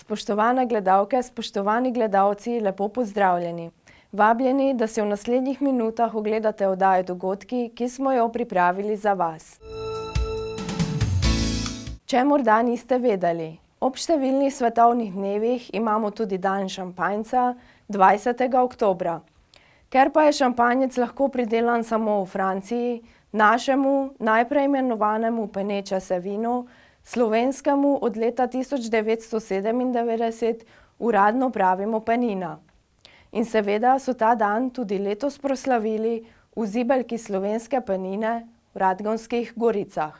Spoštovane gledalke, spoštovani gledalci, lepo pozdravljeni. Vabljeni, da si v naslednjih minutah ogledate oddajo Dogodki, ki smo jo pripravili za vas. Če morda niste vedeli, ob številnih svetovnih dnevih imamo tudi dan šampanjca 20. oktobra. Ker pa je šampanjec lahko pridelan samo v Franciji, našemu najprej imenovanemu peneče se vinu, slovenskemu od leta 1997 uradno pravimo penina. In seveda so ta dan tudi letos proslavili v zibelki slovenske penine v Radgonskih goricah.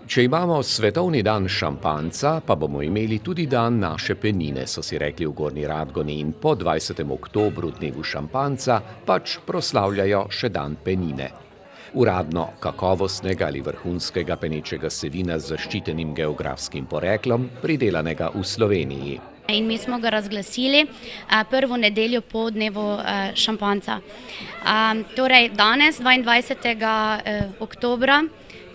Če imamo svetovni dan šampanjca, pa bomo imeli tudi dan naše penine, so si rekli v Gornji Radgoni, in po 20. oktobru, dnevu šampanjca, pač proslavljajo še dan penine. Uradno kakovostnega ali vrhunskega penečega se vina z zaščitenim geografskim poreklom, pridelanega v Sloveniji. In mi smo ga razglasili prvo nedeljo po dnevu šampanjca. Torej danes, 22. oktobra,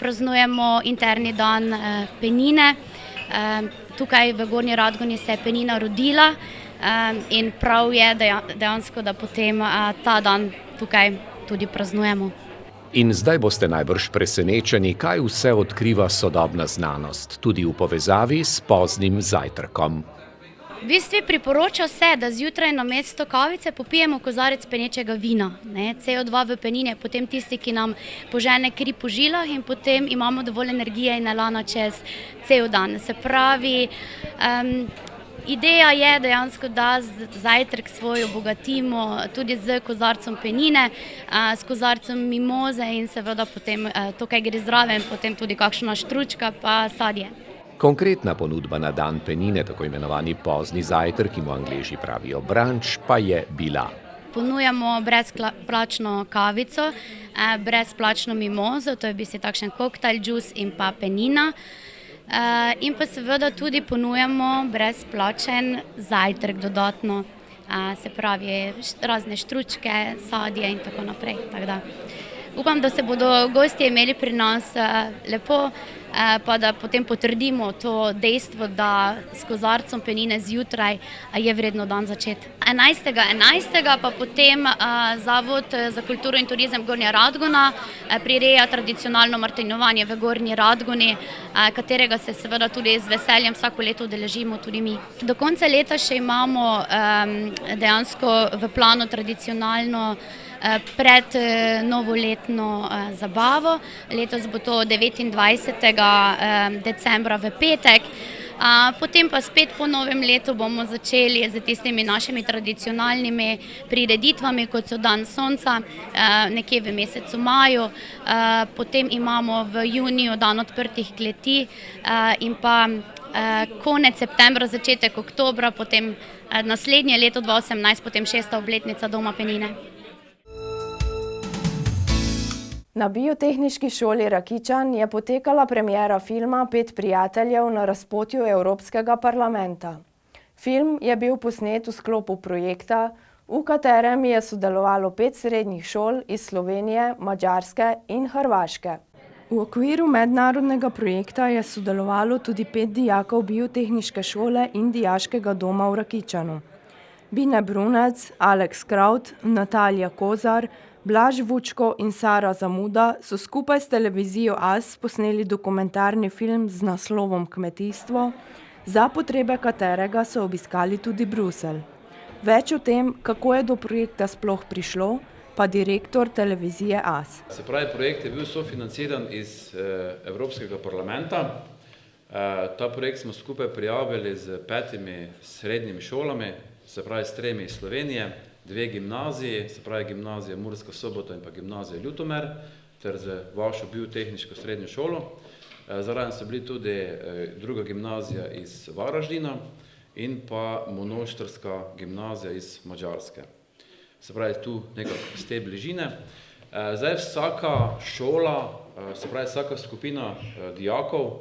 praznujemo interni dan penine. Tukaj v Gornji Radgoni se je penina rodila in prav je dejansko, da potem ta dan tukaj tudi praznujemo. In zdaj boste najbrž presenečeni, kaj vse odkriva sodobna znanost, tudi v povezavi s poznim zajtrkom. V bistvu priporoča se, da zjutraj namesto kavice popijemo kozarec penečega vina. CO2 v penini je potem tisti, ki nam požene kri po žilah in potem imamo dovolj energije in elana čez cel dan. Se pravi, ideja je dejansko, da zajtrk svoj obogatimo tudi z kozarcem penine, s kozarcem mimoze in seveda potem to, kaj gre zraven, potem tudi kakšna štručka pa sadje. Konkretna ponudba na dan penine, tako imenovani pozni zajtrk, ki mu Angleži pravijo brunch, pa je bila. Ponujamo brezplačno kavico, brezplačno mimozo, to je v bistvu takšen koktajl, džus in pa penina. In pa seveda tudi ponujamo brezplačen zajtrk dodatno, se pravi razne štručke, sadje in tako naprej. Upam, da se bodo gostje imeli pri nas lepo, pa da potem potrdimo to dejstvo, da s kozarcem penine zjutraj je vredno dan začeti. 11. pa potem Zavod za kulturo in turizem Gornja Radgona prireja tradicionalno martinovanje v Gornji Radgoni, katerega se seveda tudi z veseljem vsako leto udeležimo tudi mi. Do konca leta še imamo dejansko v planu tradicionalno pred novoletno zabavo. Letos bo to 29. decembra v petek. Potem pa spet po novem letu bomo začeli z tistimi našimi tradicionalnimi prireditvami, kot so Dan sonca, nekje v mesecu maju. Potem imamo v juniju dan odprtih kleti in pa konec septembra, začetek oktobra, potem naslednje leto 2018, potem 6. obletnica Doma penine. Na Biotehniški šoli Rakičan je potekala premiera filma 5 prijateljev na razpotju Evropskega parlamenta. Film je bil posnet v sklopu projekta, v katerem je sodelovalo 5 srednjih šol iz Slovenije, Madžarske in Hrvaške. V okviru mednarodnega projekta je sodelovalo tudi 5 dijakov Biotehniške šole in Dijaškega doma v Rakičanu. Bine Brunec, Aleks Kraut, Natalija Kozar, Blaž Vučko in Sara Zamuda so skupaj s televizijo AS posneli dokumentarni film z naslovom Kmetijstvo, za potrebe katerega so obiskali tudi Bruselj. Več o tem, kako je do projekta sploh prišlo, pa direktor televizije AS. Se pravi, projekt je bil sofinanciran iz Evropskega parlamenta. Ta projekt smo skupaj prijavili z 5 srednjimi šolami, se pravi s 3 iz Slovenije, 2 gimnaziji, se pravi gimnazija Murska Sobota in pa gimnazija Ljutomer, ter z vašo biotehniško srednjo šolo. Zraven so bili tudi druga gimnazija iz Varaždina in pa monoštrska gimnazija iz Madžarske. Se pravi, tu nekako iz te bližine. Zdaj vsaka šola, se pravi vsaka skupina dijakov,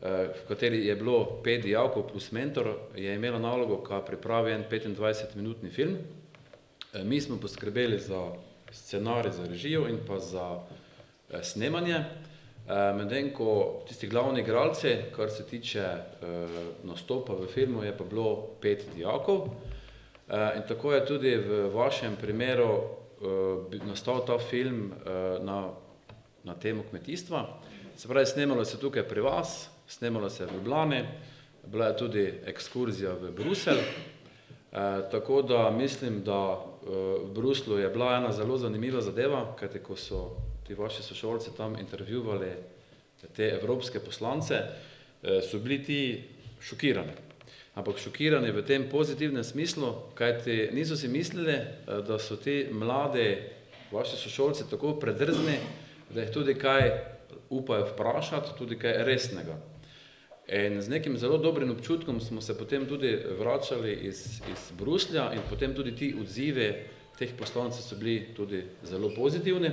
v kateri je bilo 5 dijakov plus mentor, je imela nalogo, da pripravi en 25-minutni film. Mi smo poskrbeli za scenarij, za režijo in pa za snemanje. medtem ko tisti glavni igralci, kar se tiče nastopa v filmu, je pa bilo 5 dijakov. In tako je tudi v vašem primeru nastal ta film na temo kmetijstva. Se pravi, snemalo se tukaj pri vas, snemalo se v Ljubljani, bila je tudi ekskurzija v Bruselj. Tako da mislim, da v Bruslu je bila ena zelo zanimiva zadeva, kajti ko so ti vaši sošolci tam intervjuvali te evropske poslance, so bili ti šokirani. Ampak šokirani v tem pozitivnem smislu, kajti niso si mislili, da so ti mladi vaši sošolci tako predrzni, da jih tudi kaj upajo vprašati, tudi kaj resnega. In z nekim zelo dobrim občutkom smo se potem tudi vračali iz Bruslja in potem tudi ti odzivi teh poslancev so bili tudi zelo pozitivni.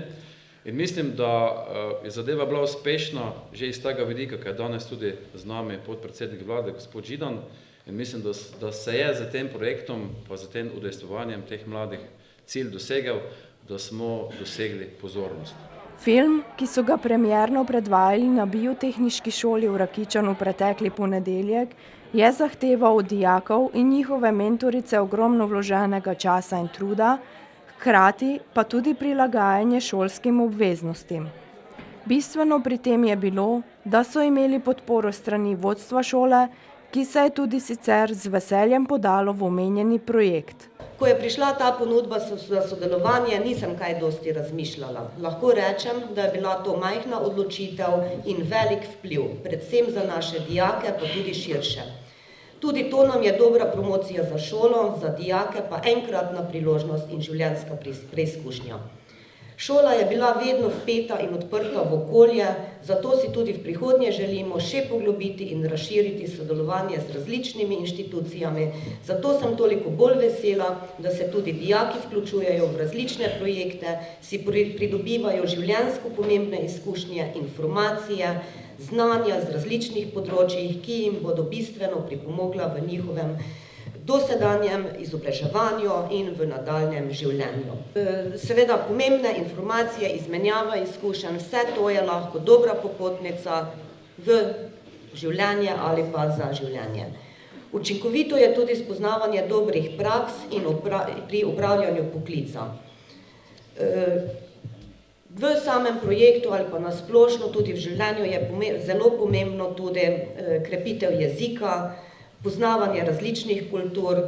In mislim, da je zadeva bila uspešna že iz tega vidika, ker je danes tudi z nami podpredsednik vlade, gospod Židan. In mislim, da se je z tem projektom, pa z tem udejstvovanjem teh mladih cilj dosegel, da smo dosegli pozornost. Film, ki so ga premierno predvajali na Biotehniški šoli v Rakičanu pretekli ponedeljek, je zahteval od dijakov in njihove mentorice ogromno vloženega časa in truda, hkrati pa tudi prilagajanje šolskim obveznostim. Bistveno pri tem je bilo, da so imeli podporo strani vodstva šole, ki se je tudi sicer z veseljem podalo v omenjeni projekt. Ko je prišla ta ponudba za sodelovanje, nisem kaj dosti razmišljala. Lahko rečem, da je bila to majhna odločitev in velik vpliv, predvsem za naše dijake, pa tudi širše. Tudi to nam je dobra promocija za šolo, za dijake pa enkratna priložnost in življenjska preizkušnja. Šola je bila vedno vpeta in odprta v okolje, zato si tudi v prihodnje želimo še poglobiti in razširiti sodelovanje z različnimi inštitucijami. Zato sem toliko bolj vesela, da se tudi dijaki vključujejo v različne projekte, si pridobivajo življenjsko pomembne izkušnje, informacije, znanja z različnih področjih, ki jim bodo bistveno pripomogla v njihovem dosedanjem izobraževanju in v nadaljnjem življenju. Seveda pomembne informacije, izmenjava izkušenj, vse to je lahko dobra popotnica v življenje ali pa za življenje. Učinkovito je tudi spoznavanje dobrih praks in pri upravljanju poklica. V samem projektu ali pa nasplošno tudi v življenju je zelo pomembno tudi krepitev jezika, poznavanje različnih kultur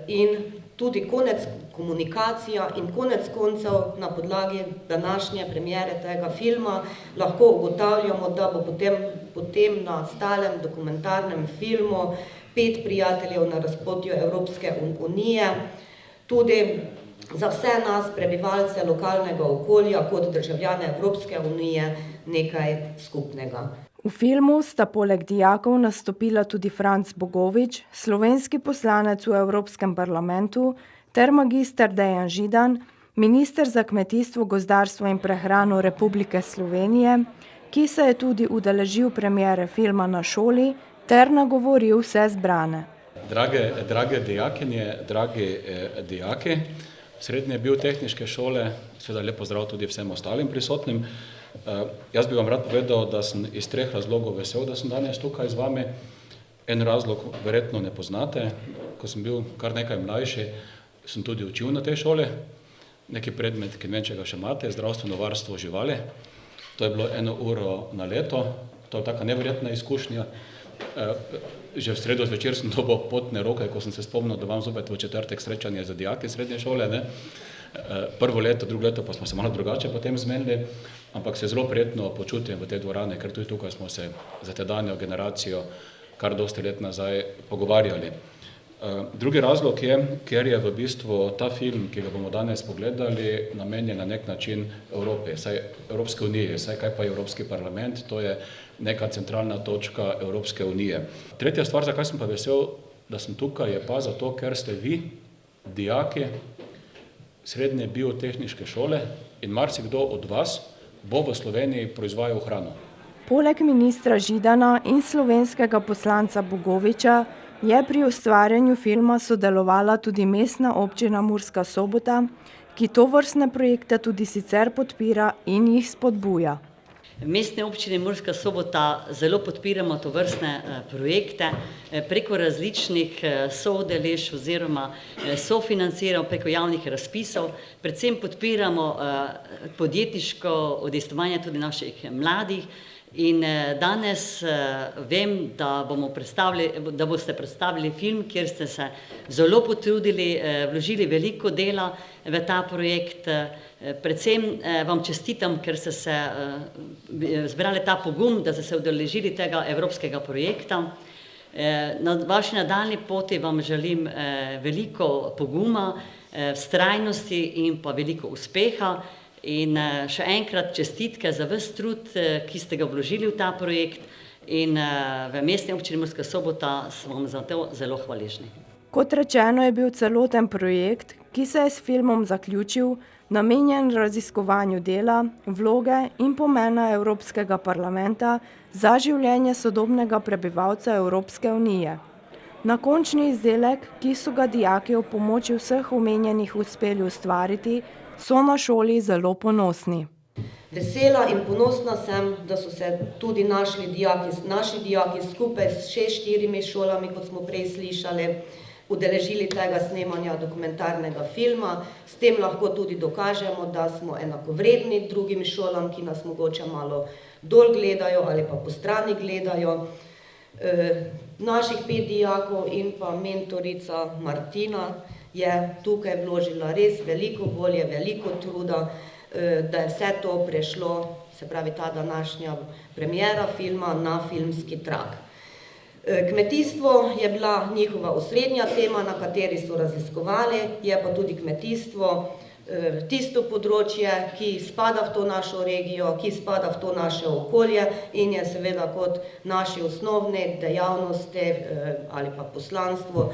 in tudi komunikacija in konec koncev na podlagi današnje premiere tega filma lahko ugotavljamo, da bo potem na stalem dokumentarnem filmu 5 prijateljev na razpotju Evropske unije tudi za vse nas, prebivalce lokalnega okolja, kot državljane Evropske unije, nekaj skupnega. V filmu sta poleg dijakov nastopila tudi Franc Bogovič, slovenski poslanec v Evropskem parlamentu, ter magister Dejan Židan, minister za kmetijstvo, gozdarstvo in prehrano Republike Slovenije, ki se je tudi udeležil premiere filma na šoli ter nagovoril vse zbrane. Drage dijakinje, dragi dijaki, Srednje biotehniške šole, seveda lep pozdrav tudi vsem ostalim prisotnim. Jaz bi vam rad povedal, da sem iz 3 razlogov vesel, da sem danes tukaj z vami. En razlog verjetno ne poznate. Ko sem bil kar nekaj mlajši, sem tudi učil na tej šoli. Neki predmet, ki ne vem, če ga še imate, zdravstveno varstvo živali. To je bilo 1 uro na leto. To je taka neverjetna izkušnja. Že v sredo zvečer sem dobil potne roke, ko sem se spomnil, da vam zopet v četrtek srečanje za dijake srednje šole. Prvo leto, drugo leto pa smo se malo drugače potem zmenili, ampak se zelo prijetno počutim v tej dvorani, ker tudi tukaj smo se za tedanjo generacijo kar dosti let nazaj pogovarjali. Drugi razlog je, ker je v bistvu ta film, ki ga bomo danes pogledali, namenjen na nek način Evropi, saj Evropske unije, saj kaj pa je Evropski parlament, to je neka centralna točka Evropske unije. Tretja stvar, zakaj sem pa vesel, da sem tukaj, je pa zato, ker ste vi, dijaki Srednje biotehniške šole in marsikdo od vas bo v Sloveniji proizvajal hrano. Poleg ministra Židana in slovenskega poslanca Bogoviča je pri ustvarjanju filma sodelovala tudi mestna občina Murska Sobota, ki tovrstne projekte tudi sicer podpira in jih spodbuja. Mestne občine Murska Sobota zelo podpiramo tovrstne projekte preko različnih soudeležb oziroma sofinanciramo preko javnih razpisov. Predvsem podpiramo podjetniško udejstvovanje tudi naših mladih. In danes vem, da boste predstavili film, kjer ste se zelo potrudili, vložili veliko dela v ta projekt. Predvsem vam čestitam, ker ste se zbrali ta pogum, da ste se udeležili tega evropskega projekta. Na vaši nadaljnji poti vam želim veliko poguma, vztrajnosti in pa veliko uspeha. In še enkrat čestitke za ves trud, ki ste ga vložili v ta projekt, in v Mestni občini Murska Sobota smo vam za to zelo hvaležni. Kot rečeno, je bil celoten projekt, ki se je s filmom zaključil, namenjen raziskovanju dela, vloge in pomena Evropskega parlamenta za življenje sodobnega prebivalca Evropske unije. Na končni izdelek, ki so ga dijaki ob pomoči vseh omenjenih uspeli ustvariti, so na šoli zelo ponosni. Vesela in ponosna sem, da so se tudi naši dijaki skupaj s 6-4 šolami, kot smo prej slišali, udeležili tega snemanja dokumentarnega filma. S tem lahko tudi dokažemo, da smo enakovredni drugim šolam, ki nas mogoče malo dol gledajo ali pa po strani gledajo. Naših 5 dijakov in pa mentorica Martina je tukaj vložila res veliko volje, veliko truda, da je vse to prešlo, se pravi ta današnja premiera filma, na filmski trak. Kmetijstvo je bila njihova osrednja tema, na kateri so raziskovali, je pa tudi kmetijstvo tisto področje, ki spada v to našo regijo, ki spada v to naše okolje in je seveda kot naši osnovne dejavnosti ali pa poslanstvo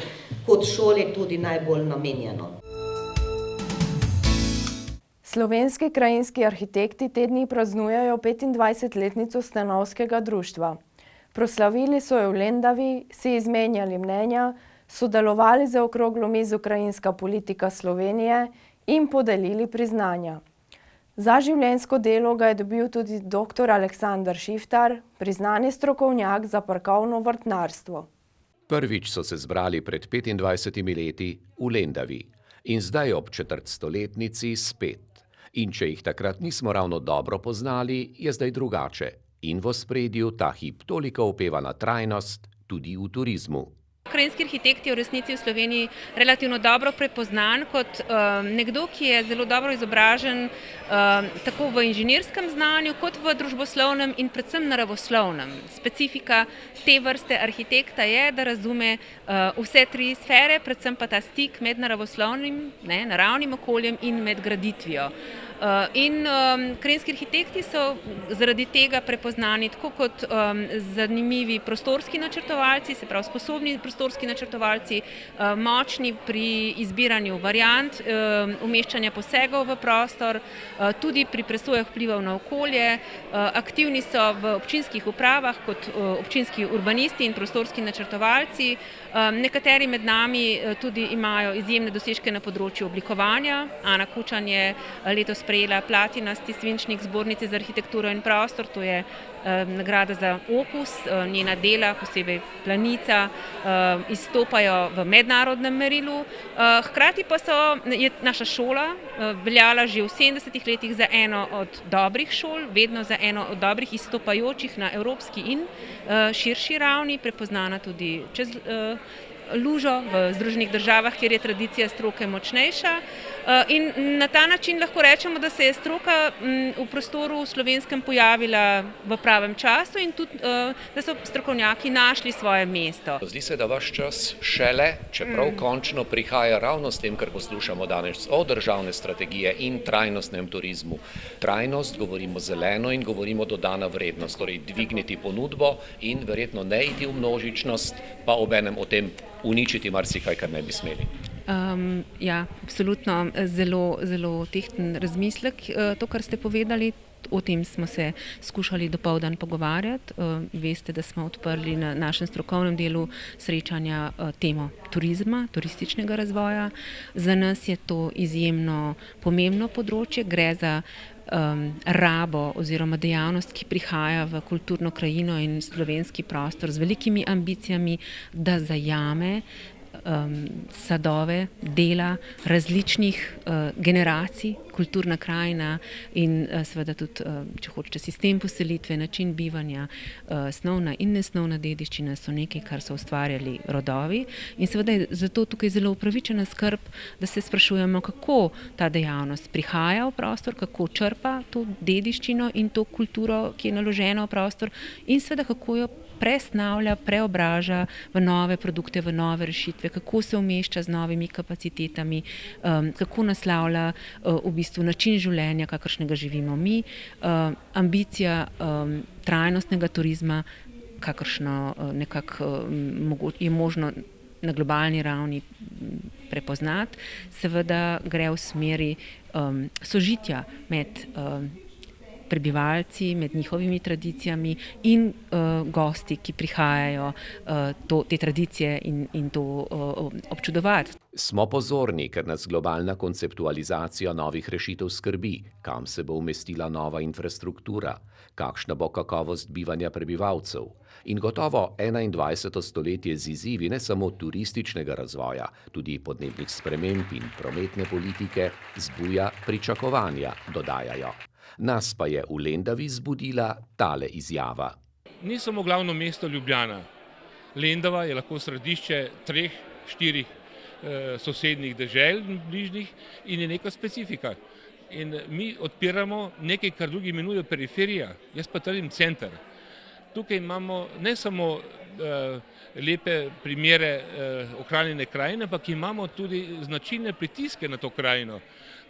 kot šoli tudi najbolj namenjeno. Slovenski krajinski arhitekti te dni praznujejo 25-letnico stanovskega društva. Proslavili so jo v Lendavi, si izmenjali mnenja, sodelovali za okroglo mizo Krajinska politika Slovenije in podelili priznanja. Za življenjsko delo ga je dobil tudi dr. Aleksander Šiftar, priznani strokovnjak za parkovno vrtnarstvo. Prvič so se zbrali pred 25 leti v Lendavi in zdaj ob četrtstoletnici spet. In če jih takrat nismo ravno dobro poznali, je zdaj drugače. In v ospredju ta hip toliko opevana trajnost tudi v turizmu. Krajinski arhitekt je v resnici v Sloveniji relativno dobro prepoznan kot nekdo, ki je zelo dobro izobražen tako v inženirskem znanju, kot v družboslovnem in predvsem naravoslovnem. Specifika te vrste arhitekta je, da razume vse 3 sfere, predvsem pa ta stik med naravoslovnim, naravnim okoljem in med graditvijo. In krajinski arhitekti so zaradi tega prepoznani tako kot zanimivi prostorski načrtovalci, se pravi sposobni prostorski načrtovalci, močni pri izbiranju variant, umeščanja posegov v prostor, tudi pri presojah vplivov na okolje, aktivni so v občinskih upravah kot občinski urbanisti in prostorski načrtovalci. Nekateri med nami tudi imajo izjemne dosežke na področju oblikovanja. Ana Kučan je letos prejela platinasti svinčnik Zbornice za arhitekturo in prostor, to je nagrada za opus, njena dela, posebej Planica, izstopajo v mednarodnem merilu. Hkrati pa je naša šola veljala že v 70 letih za eno od dobrih šol, vedno za eno od dobrih izstopajočih na evropski in širši ravni, prepoznana tudi čez lužo v Združenih državah, kjer je tradicija stroke močnejša. In na ta način lahko rečemo, da se je stroka v prostoru slovenskem pojavila v pravem času in tudi, da so strokovnjaki našli svoje mesto. Zdi se, da vaš čas šele, čeprav končno prihaja ravno s tem, kar poslušamo danes o državne strategije in trajnostnem turizmu. Trajnost, govorimo zeleno in govorimo dodana vrednost, torej dvigniti ponudbo in verjetno ne iti v množičnost, pa obenem o tem uničiti marsikaj, kar ne bi smeli. Ja, absolutno zelo, zelo tehten razmislek, to, kar ste povedali. O tem smo se skušali dopoldan pogovarjati. Veste, da smo odprli na našem strokovnem delu srečanja temo turizma, turističnega razvoja. Za nas je to izjemno pomembno področje. Gre za rabo oziroma dejavnost, ki prihaja v kulturno krajino in slovenski prostor z velikimi ambicijami, da zajame sadove dela različnih generacij, kulturna krajina in seveda tudi, če hočete, sistem poselitve, način bivanja, snovna in nesnovna dediščina so nekaj, kar so ustvarjali rodovi in seveda je zato tukaj zelo upravičena skrb, da se sprašujemo, kako ta dejavnost prihaja v prostor, kako črpa to dediščino in to kulturo, ki je naložena v prostor in seveda kako jo presnavlja, preobraža v nove produkte, v nove rešitve, kako se umešča z novimi kapacitetami, kako naslavlja v bistvu način življenja, kakršnega živimo mi, ambicija trajnostnega turizma, kakršno nekako je možno na globalni ravni prepoznati, seveda gre v smeri sožitja med prebivalci, med njihovimi tradicijami in gosti, ki prihajajo te tradicije in to občudovati. Smo pozorni, ker nas globalna konceptualizacija novih rešitev skrbi, kam se bo umestila nova infrastruktura, kakšna bo kakovost bivanja prebivalcev. In gotovo 21. stoletje z izzivi ne samo turističnega razvoja, tudi podnebnih sprememb in prometne politike zbuja pričakovanja, dodajajo. Nas pa je v Lendavi zbudila tale izjava. Ni samo glavno mesto Ljubljana. Lendava je lahko središče 3-4 sosednjih dežel bližnjih in je neka specifika. In mi odpiramo nekaj, kar drugi imenujejo periferija, jaz pa trdim center. Tukaj imamo ne samo lepe primere ohranjene krajine, ampak imamo tudi značilne pritiske na to krajino,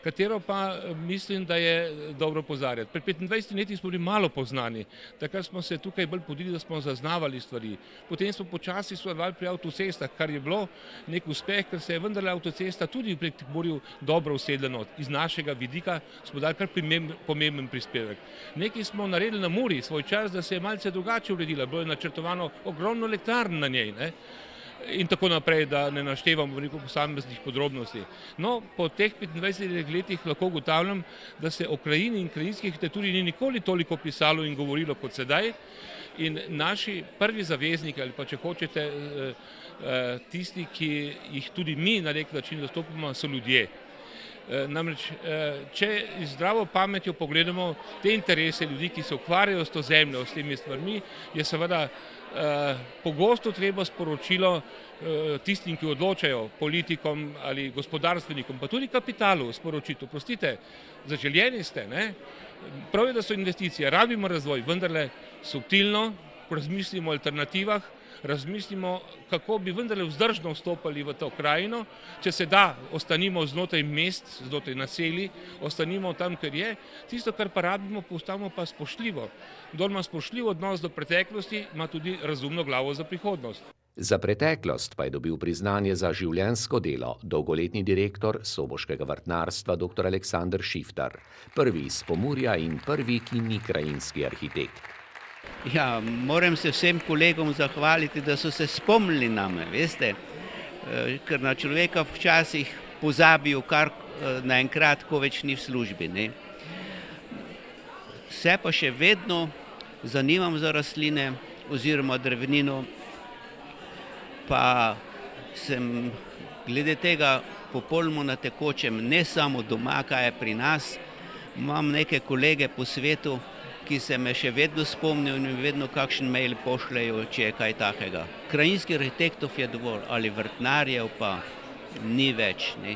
katero pa mislim, da je dobro opozarjati. Pred 25 leti smo bili malo poznani, takrat smo se tukaj bolj podili, da smo zaznavali stvari. Potem smo počasi sodelovali pri avtocestah, kar je bilo nek uspeh, ker se je vendarle avtocesta tudi v Prekmurju dobro usedljeno. Iz našega vidika smo dali kar pomemben prispevek. Nekaj smo naredili na Muri svoj čas, da se je malce drugače uredila. Bilo je načrtovano ogromno elektrarn na njej, ne? In tako naprej, da ne naštevam veliko posameznih podrobnosti. No, po teh 25 letih lahko ugotavljam, da se o krajini in krajinski arhitekturi ni nikoli toliko pisalo in govorilo kot sedaj. In naši prvi zavezniki, ali pa če hočete, tisti, ki jih tudi mi na nek način zastopamo, so ljudje. Namreč, če z zdravo pametjo pogledamo te interese ljudi, ki se ukvarjajo s to zemljo, s temi stvarmi, je seveda pogosto treba sporočilo tistim, ki odločajo, politikom ali gospodarstvenikom, pa tudi kapitalu sporočiti. Oprostite, zaželjeni ste, ne? Prav je, da so investicije, rabimo razvoj, vendarle subtilno, razmislimo o alternativah, razmislimo, kako bi vendarle vzdržno vstopali v to krajino. Če se da, ostanimo znotraj mest, znotraj naselij, ostanimo tam, kjer je. Tisto, kar pa rabimo, postavimo pa spoštljivo. Kdor ima spoštljiv odnos do preteklosti, ima tudi razumno glavo za prihodnost. Za preteklost pa je dobil priznanje za življenjsko delo dolgoletni direktor soboškega vrtnarstva dr. Aleksander Šiftar, prvi iz Pomurja in prvi, ki ni krajinski arhitekt. Ja, moram se vsem kolegom zahvaliti, da so se spomnili name, veste, ker na človeka včasih pozabijo kar naenkrat, ko več ni v službi, ne. Se pa še vedno zanimam za rastline oziroma drevnino, pa sem glede tega popolnoma na tekočem, ne samo doma, kaj je pri nas, imam neke kolege po svetu, ki se me še vedno spomnijo in mi vedno kakšen mail pošljajo, če je kaj takega. Krajinskih arhitektov je dovolj, ali vrtnarjev pa ni več, ne.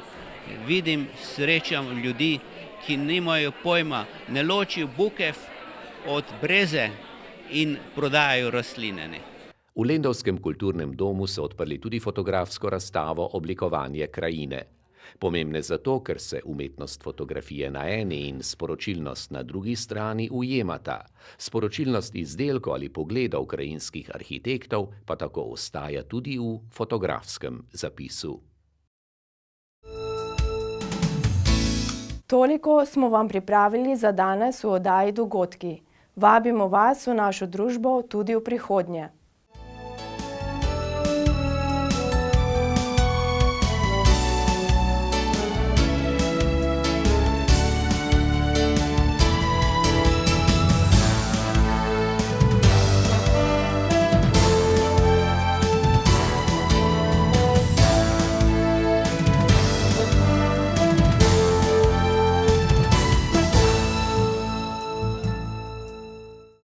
Vidim, srečam ljudi, ki nimajo pojma, ne ločijo bukev od breze in prodajajo rastline, ne. V Lendavskem kulturnem domu so odprli tudi fotografsko razstavo Oblikovanje krajine. Pomembne zato, ker se umetnost fotografije na eni in sporočilnost na drugi strani ujemata. Sporočilnost izdelkov ali pogledov krajinskih arhitektov pa tako ostaja tudi v fotografskem zapisu. Toliko smo vam pripravili za danes v oddaji Dogodki. Vabimo vas v našo družbo tudi v prihodnje.